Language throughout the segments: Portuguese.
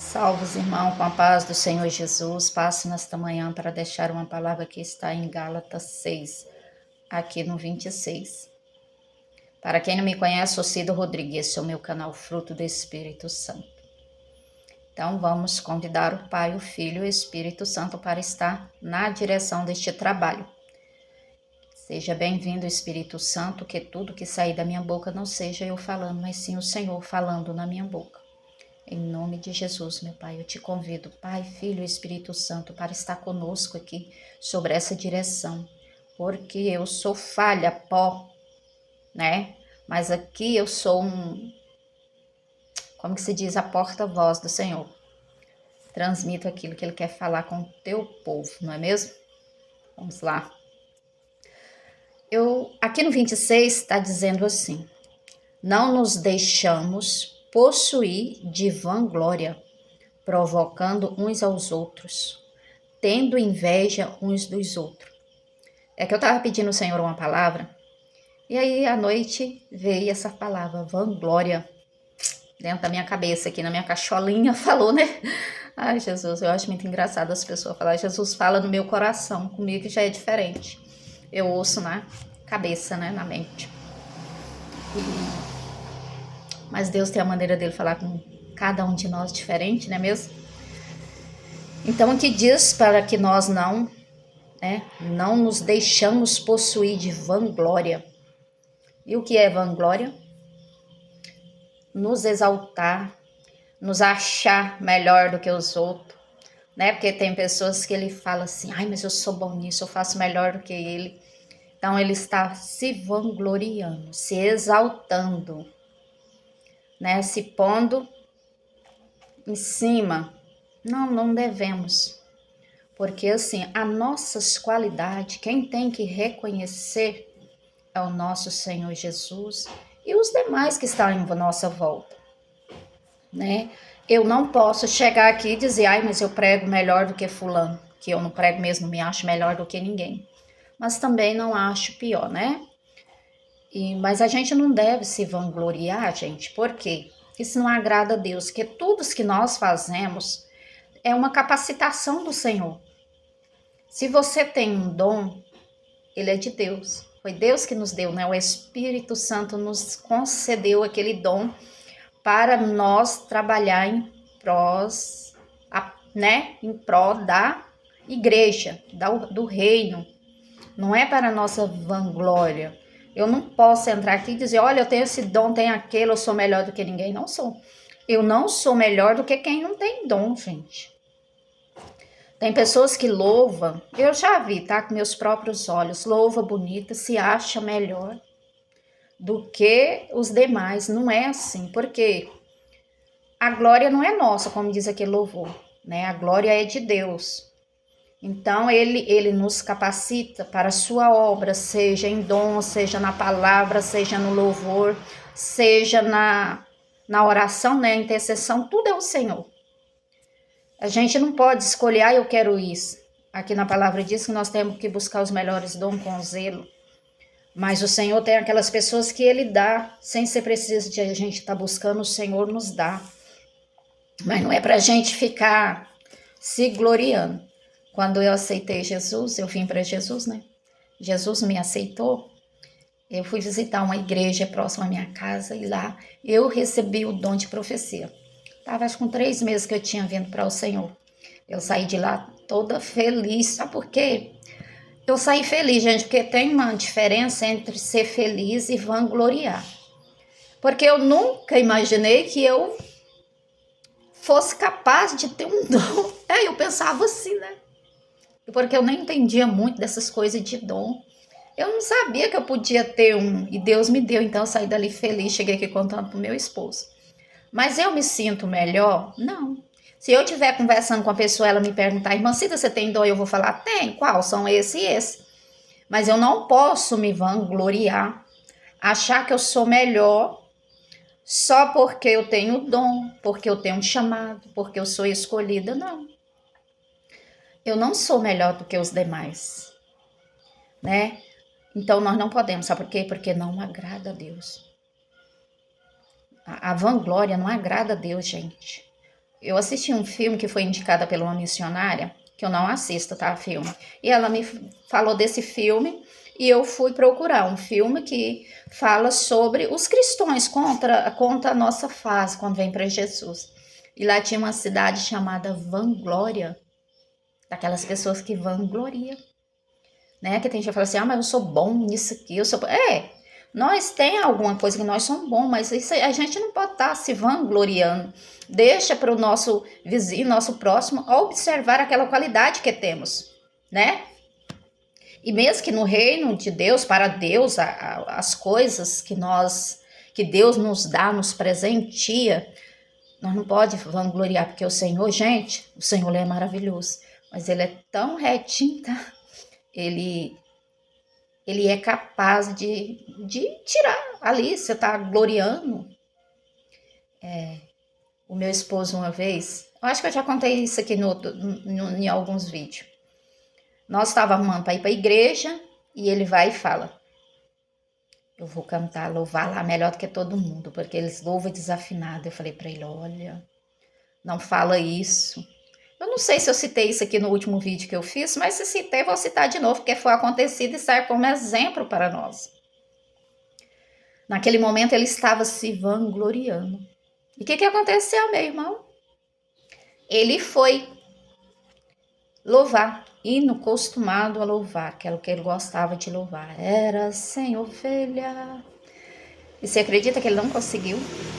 Salve os irmãos com a paz do Senhor Jesus. Passo nesta manhã para deixar uma palavra que está em Gálatas 6, aqui no 26. Para quem não me conhece, sou Cida Rodrigues, esse é o meu canal Fruto do Espírito Santo. Então vamos convidar o Pai, o Filho e o Espírito Santo para estar na direção deste trabalho. Seja bem-vindo, Espírito Santo, que tudo que sair da minha boca não seja eu falando, mas sim o Senhor falando na minha boca. Em nome de Jesus, meu Pai, eu te convido, Pai, Filho e Espírito Santo, para estar conosco aqui sobre essa direção, porque eu sou falha, pó, né? Mas aqui eu sou como que se diz, a porta-voz do Senhor. Transmito aquilo que Ele quer falar com o teu povo, não é mesmo? Vamos lá. Aqui no 26 está dizendo assim: não nos deixamos possuir de vanglória, provocando uns aos outros, tendo inveja uns dos outros. É que eu estava pedindo ao Senhor uma palavra, e aí à noite veio essa palavra, vanglória, dentro da minha cabeça, aqui na minha cacholinha, falou, né? Ai, Jesus, eu acho muito engraçado as pessoas falarem, Jesus fala no meu coração, comigo já é diferente. Eu ouço na cabeça, né, na mente. Mas Deus tem a maneira dele falar com cada um de nós diferente, não é mesmo? Então aqui diz para que nós não nos deixamos possuir de vanglória. E o que é vanglória? Nos exaltar, nos achar melhor do que os outros, né? Porque tem pessoas que ele fala assim, ai, mas eu sou bom nisso, eu faço melhor do que ele. Então ele está se vangloriando, se exaltando, né? Se pondo em cima. Não devemos. Porque assim, as nossas qualidades, quem tem que reconhecer é o nosso Senhor Jesus e os demais que estão em nossa volta, né? Eu não posso chegar aqui e dizer, ai, mas eu prego melhor do que fulano, que eu não prego mesmo, me acho melhor do que ninguém. Mas também não acho pior, né? Mas a gente não deve se vangloriar, gente, por quê? Isso não agrada a Deus, porque tudo que nós fazemos é uma capacitação do Senhor. Se você tem um dom, ele é de Deus. Foi Deus que nos deu, né? O Espírito Santo nos concedeu aquele dom para nós trabalhar em pró, né? Em pró da igreja, do reino. Não é para a nossa vanglória. Eu não posso entrar aqui e dizer, olha, eu tenho esse dom, tenho aquele, eu sou melhor do que ninguém. Não sou. Eu não sou melhor do que quem não tem dom, gente. Tem pessoas que louvam, eu já vi, tá? Com meus próprios olhos, louva bonita, se acha melhor do que os demais. Não é assim, porque a glória não é nossa, como diz aquele louvor, né? A glória é de Deus. Então, ele nos capacita para a sua obra, seja em dom, seja na palavra, seja no louvor, seja na oração, né? Intercessão, tudo é o Senhor. A gente não pode escolher, eu quero isso. Aqui na palavra diz que nós temos que buscar os melhores dons com zelo. Mas o Senhor tem aquelas pessoas que Ele dá, sem ser preciso de a gente estar buscando, o Senhor nos dá. Mas não é para a gente ficar se gloriando. Quando eu aceitei Jesus, eu vim para Jesus, né? Jesus me aceitou. Eu fui visitar uma igreja próxima à minha casa e lá eu recebi o dom de profecia. Estava acho com 3 meses que eu tinha vindo para o Senhor. Eu saí de lá toda feliz. Sabe por quê? Eu saí feliz, gente, porque tem uma diferença entre ser feliz e vangloriar. Porque eu nunca imaginei que eu fosse capaz de ter um dom. Eu pensava assim, né? Porque eu nem entendia muito dessas coisas de dom. Eu não sabia que eu podia ter um. E Deus me deu, então eu saí dali feliz, cheguei aqui contando pro meu esposo. Mas eu me sinto melhor? Não. Se eu estiver conversando com a pessoa, ela me perguntar, irmã Cida, você tem dom? Eu vou falar, tem. Qual? São esse e esse. Mas eu não posso me vangloriar, achar que eu sou melhor só porque eu tenho dom, porque eu tenho um chamado, porque eu sou escolhida. Não. Eu não sou melhor do que os demais, né? Então nós não podemos, sabe por quê? Porque não agrada a Deus. A vanglória não agrada a Deus, gente. Eu assisti um filme que foi indicada por uma missionária, que eu não assisto, tá, filme. E ela me falou desse filme e eu fui procurar um filme que fala sobre os cristãos contra a nossa fase quando vem para Jesus. E lá tinha uma cidade chamada Vanglória, daquelas pessoas que vangloriam, né? Que tem gente que fala assim, mas eu sou bom nisso aqui, eu sou... nós tem alguma coisa que nós somos bons, mas isso, a gente não pode estar se vangloriando. Deixa para o nosso vizinho, nosso próximo, observar aquela qualidade que temos, né? E mesmo que no reino de Deus, para Deus, as coisas que Deus nos dá, nos presenteia, nós não pode vangloriar, porque o Senhor, gente, o Senhor é maravilhoso, mas Ele é tão retinho, tá? Ele é capaz de tirar ali, você tá gloriando. O meu esposo uma vez, eu acho que eu já contei isso aqui em alguns vídeos. Nós estávamos arrumando para ir para a igreja e ele vai e fala, eu vou cantar, louvar lá melhor do que todo mundo, porque eles louvam desafinado. Eu falei para ele, olha, não fala isso. Eu não sei se eu citei isso aqui no último vídeo que eu fiz, mas se citei, vou citar de novo, porque foi acontecido e serve como exemplo para nós. Naquele momento ele estava se vangloriando. E o que aconteceu, meu irmão? Ele foi louvar, hino costumado a louvar, que era o que ele gostava de louvar. Era sem ovelha. E você acredita que ele não conseguiu?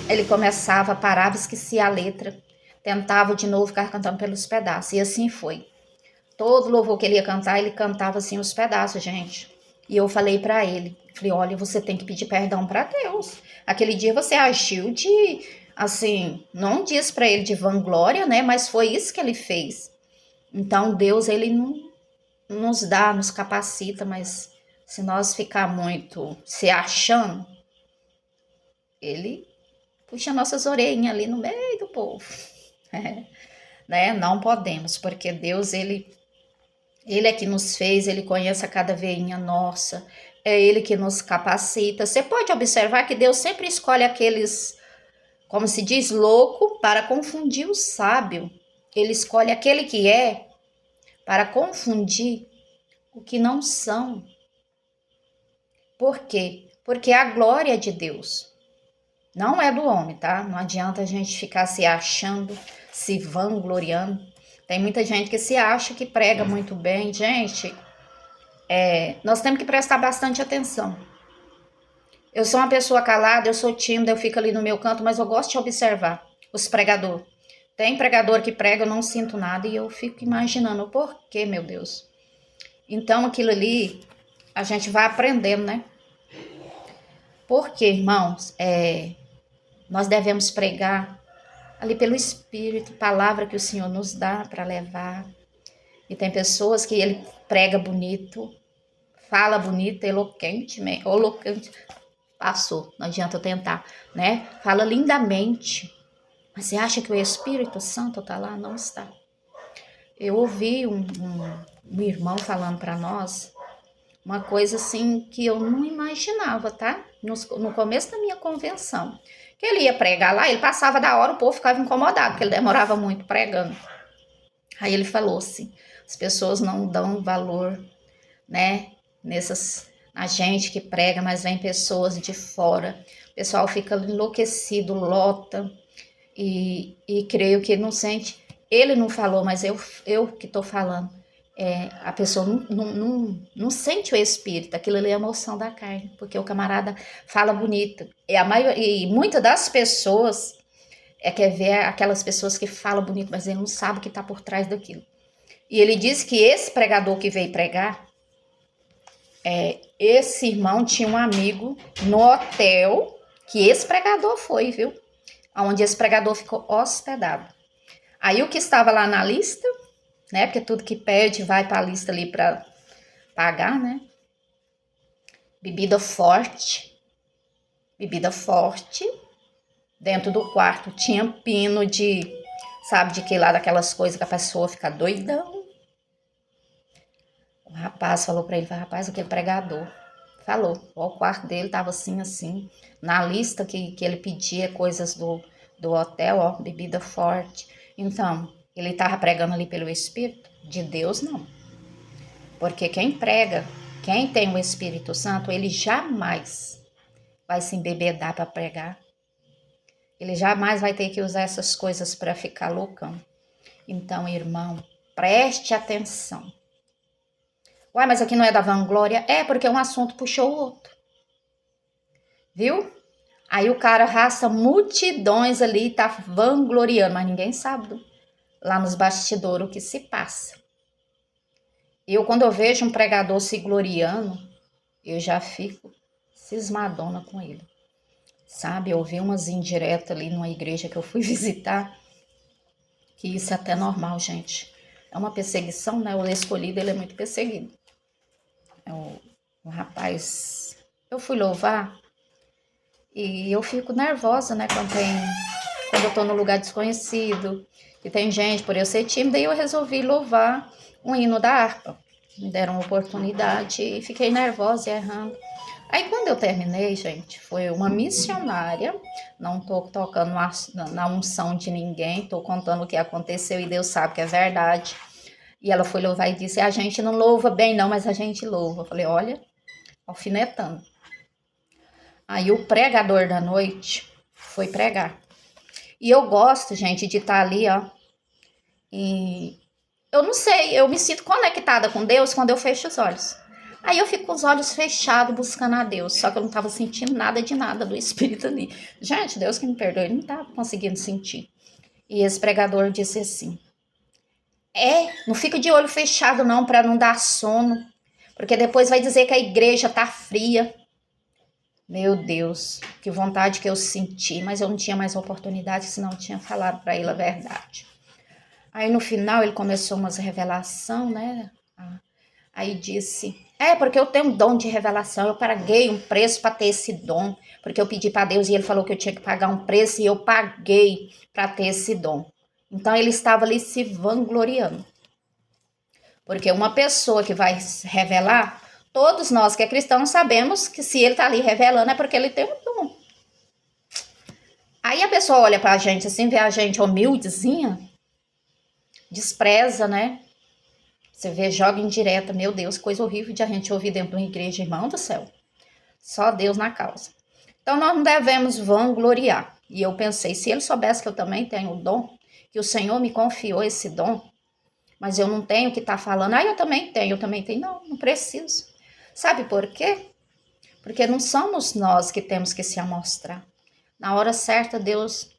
Ele começava, parava, esquecia a letra, tentava de novo ficar cantando pelos pedaços. E assim foi. Todo louvor que ele ia cantar, ele cantava assim os pedaços, gente. E eu falei para ele, falei, olha, você tem que pedir perdão para Deus. Aquele dia você agiu de, assim, não diz para ele de vanglória, né? Mas foi isso que ele fez. Então Deus, ele não nos dá, nos capacita, mas se nós ficar muito se achando, ele puxa nossas orelhinhas ali no meio do povo. Né? Não podemos, porque Deus, ele é que nos fez, ele conhece a cada veinha nossa, é ele que nos capacita. Você pode observar que Deus sempre escolhe aqueles, como se diz, louco para confundir o sábio. Ele escolhe aquele que é para confundir o que não são. Por quê? Porque a glória é de Deus, não é do homem, tá? Não adianta a gente ficar se achando, se vangloriando. Tem muita gente que se acha que prega muito bem. Gente, nós temos que prestar bastante atenção. Eu sou uma pessoa calada, eu sou tímida, eu fico ali no meu canto, mas eu gosto de observar os pregadores. Tem pregador que prega, eu não sinto nada e eu fico imaginando, por quê, meu Deus? Então, aquilo ali, a gente vai aprendendo, né? Porque, irmãos, nós devemos pregar ali pelo Espírito, palavra que o Senhor nos dá para levar. E tem pessoas que ele prega bonito, fala bonito, eloquente, passou, não adianta eu tentar, né? Fala lindamente, mas você acha que o Espírito Santo está lá? Não está. Eu ouvi um irmão falando para nós uma coisa assim que eu não imaginava, tá? No começo da minha convenção, que ele ia pregar lá, ele passava da hora, o povo ficava incomodado, porque ele demorava muito pregando. Aí ele falou assim, as pessoas não dão valor, né, na gente que prega, mas vem pessoas de fora, o pessoal fica enlouquecido, lota, e creio que não sente, ele não falou, mas eu que estou falando, a pessoa não sente o espírito, aquilo ali é a emoção da carne, porque o camarada fala bonito, e muitas das pessoas quer ver aquelas pessoas que falam bonito, mas ele não sabe o que está por trás daquilo. E ele disse que esse pregador que veio pregar, esse irmão tinha um amigo no hotel que esse pregador foi, viu? Onde esse pregador ficou hospedado. Aí o que estava lá na lista, né? Porque tudo que pede vai para a lista ali para pagar, né? Bebida forte. Dentro do quarto tinha pino de, sabe de que lá, daquelas coisas que a pessoa fica doidão. O rapaz falou para ele, rapaz, aquele pregador falou, o quarto dele tava assim, na lista que ele pedia coisas do hotel, ó, bebida forte. Então, ele estava pregando ali pelo Espírito? De Deus, não. Porque quem prega, quem tem o Espírito Santo, ele jamais vai se embebedar para pregar. Ele jamais vai ter que usar essas coisas para ficar loucão. Então, irmão, preste atenção. Uai, mas aqui não é da vanglória? É, porque um assunto puxou o outro. Viu? Aí o cara arrasta multidões ali, tá vangloriando, mas ninguém sabe lá nos bastidores o que se passa. Quando eu vejo um pregador se gloriando, eu já fico cismadona com ele. Sabe, eu vi umas indiretas ali numa igreja que eu fui visitar, que isso é até normal, gente. É uma perseguição, né? O escolhido, ele é muito perseguido. O rapaz, eu fui louvar e eu fico nervosa, né? Quando eu tô num lugar desconhecido, e tem gente, por eu ser tímida, e eu resolvi louvar um hino da harpa. Me deram uma oportunidade e fiquei nervosa e errando. Aí quando eu terminei, gente, foi uma missionária, não tô tocando na unção de ninguém, tô contando o que aconteceu e Deus sabe que é verdade. E ela foi louvar e disse, a gente não louva bem não, mas a gente louva. Eu falei, olha, alfinetando. Aí o pregador da noite foi pregar. E eu gosto, gente, de estar ali, ó. E eu não sei, eu me sinto conectada com Deus quando eu fecho os olhos. Aí eu fico com os olhos fechados buscando a Deus, só que eu não estava sentindo nada de nada do Espírito ali. Gente, Deus que me perdoe, ele não estava conseguindo sentir. E esse pregador disse assim, não fica de olho fechado não, para não dar sono, porque depois vai dizer que a igreja tá fria. Meu Deus, que vontade que eu senti, mas eu não tinha mais oportunidade, senão eu tinha falado para ele a verdade. Aí no final ele começou umas revelação, né? Aí disse, porque eu tenho um dom de revelação, eu paguei um preço para ter esse dom, porque eu pedi para Deus e ele falou que eu tinha que pagar um preço e eu paguei para ter esse dom. Então ele estava ali se vangloriando. Porque uma pessoa que vai revelar, todos nós que é cristão sabemos que se ele está ali revelando é porque ele tem um dom. Aí a pessoa olha pra gente assim, vê a gente humildezinha, despreza, né? Você vê, joga indireta, meu Deus, coisa horrível de a gente ouvir dentro de uma igreja, irmão do céu. Só Deus na causa. Então nós não devemos vangloriar. E eu pensei, se ele soubesse que eu também tenho o dom, que o Senhor me confiou esse dom, mas eu não tenho que estar falando, eu também tenho. Não preciso. Sabe por quê? Porque não somos nós que temos que se amostrar. Na hora certa, Deus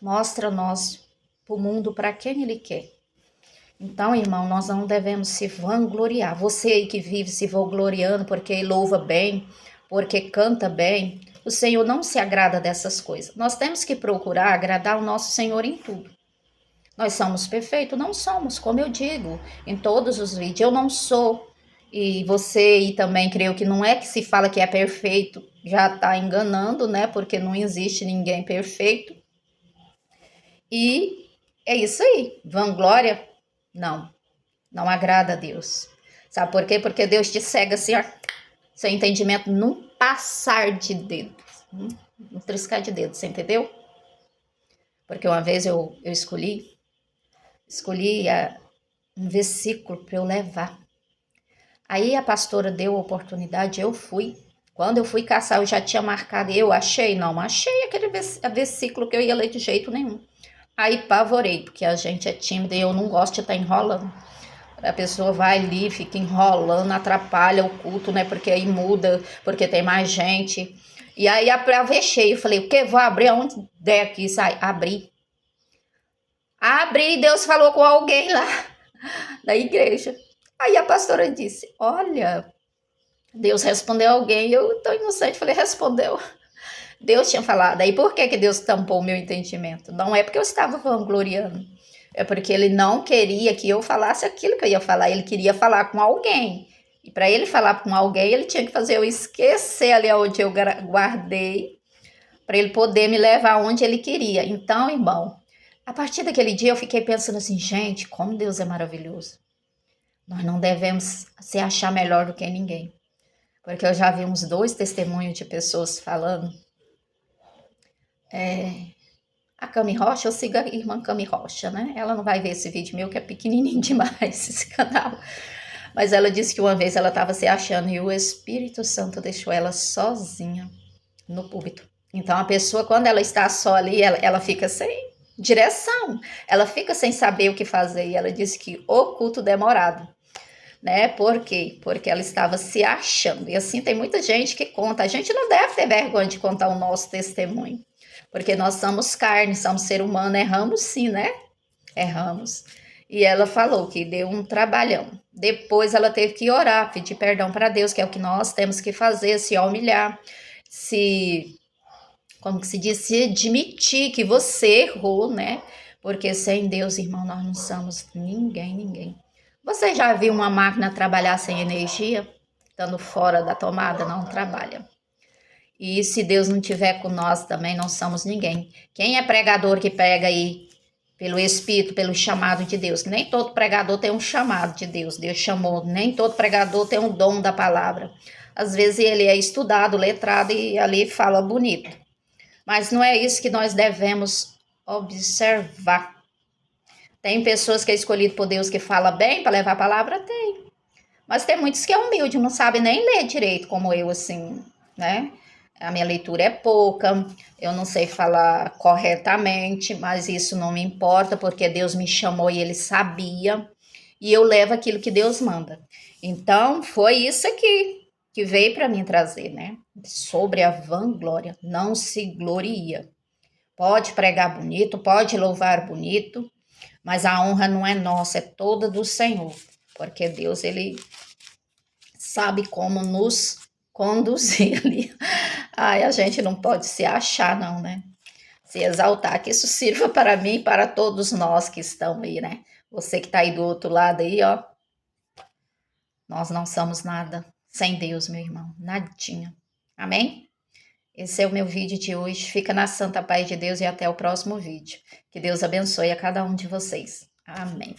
mostra nós para o mundo para quem Ele quer. Então, irmão, nós não devemos se vangloriar. Você aí que vive se vangloriando porque louva bem, porque canta bem, o Senhor não se agrada dessas coisas. Nós temos que procurar agradar o nosso Senhor em tudo. Nós somos perfeitos? Não somos, como eu digo em todos os vídeos. Eu não sou. E você e também creio que não é que se fala que é perfeito, já está enganando, né? Porque não existe ninguém perfeito. E é isso aí. Vanglória? Não. Não agrada a Deus. Sabe por quê? Porque Deus te cega assim, ó. Seu entendimento num passar de dedo. Um triscar de dedo, você entendeu? Porque uma vez eu escolhi um versículo para eu levar. Aí a pastora deu a oportunidade, eu fui. Quando eu fui caçar, eu já tinha marcado, eu achei? Não achei aquele versículo que eu ia ler de jeito nenhum. Aí pavorei, porque a gente é tímida e eu não gosto de estar enrolando. A pessoa vai ali, fica enrolando, atrapalha o culto, né? Porque aí muda, porque tem mais gente. E aí aprovechei, eu falei, o quê? Vou abrir aonde der aqui, sai. Abri, Deus falou com alguém lá da igreja. Aí a pastora disse, olha, Deus respondeu a alguém, eu tô inocente, falei, respondeu. Deus tinha falado, aí por que Deus tampou o meu entendimento? Não é porque eu estava vangloriando, é porque ele não queria que eu falasse aquilo que eu ia falar, ele queria falar com alguém. E para ele falar com alguém, ele tinha que fazer eu esquecer ali onde eu guardei, para ele poder me levar onde ele queria. Então, irmão, a partir daquele dia eu fiquei pensando assim, gente, como Deus é maravilhoso. Nós não devemos se achar melhor do que ninguém. Porque eu já vi uns 2 testemunhos de pessoas falando A Cami Rocha, eu sigo a irmã Cami Rocha, né? Ela não vai ver esse vídeo meu, que é pequenininho demais esse canal. Mas ela disse que uma vez ela estava se achando e o Espírito Santo deixou ela sozinha no púlpito. Então a pessoa, quando ela está só ali, ela fica sem direção, ela fica sem saber o que fazer. E ela disse que o culto demorado, né? Por quê? Porque ela estava se achando. E assim tem muita gente que conta. A gente não deve ter vergonha de contar o nosso testemunho, porque nós somos carne, somos ser humano, erramos sim, né? Erramos. E ela falou que deu um trabalhão. Depois ela teve que orar, pedir perdão para Deus, que é o que nós temos que fazer, se humilhar, como que se diz, se admitir que você errou, né? Porque sem Deus, irmão, nós não somos ninguém. Você já viu uma máquina trabalhar sem energia? Estando fora da tomada, não trabalha. E se Deus não tiver com nós também, não somos ninguém. Quem é pregador que prega aí pelo Espírito, pelo chamado de Deus? Nem todo pregador tem um chamado de Deus. Deus chamou. Nem todo pregador tem um dom da palavra. Às vezes ele é estudado, letrado e ali fala bonito. Mas não é isso que nós devemos observar. Tem pessoas que é escolhido por Deus que fala bem para levar a palavra? Tem. Mas tem muitos que é humilde, não sabe nem ler direito, como eu, assim, né? A minha leitura é pouca, eu não sei falar corretamente, mas isso não me importa, porque Deus me chamou e Ele sabia, e eu levo aquilo que Deus manda. Então, foi isso aqui que veio para mim trazer, né? Sobre a vanglória, não se gloria. Pode pregar bonito, pode louvar bonito, mas a honra não é nossa, é toda do Senhor, porque Deus, Ele sabe como nos conduzir ali. Ai, a gente não pode se achar, não, né? Se exaltar, que isso sirva para mim e para todos nós que estão aí, né? Você que está aí do outro lado aí, ó. Nós não somos nada sem Deus, meu irmão. Nadinha. Amém? Esse é o meu vídeo de hoje. Fica na santa paz de Deus e até o próximo vídeo. Que Deus abençoe a cada um de vocês. Amém.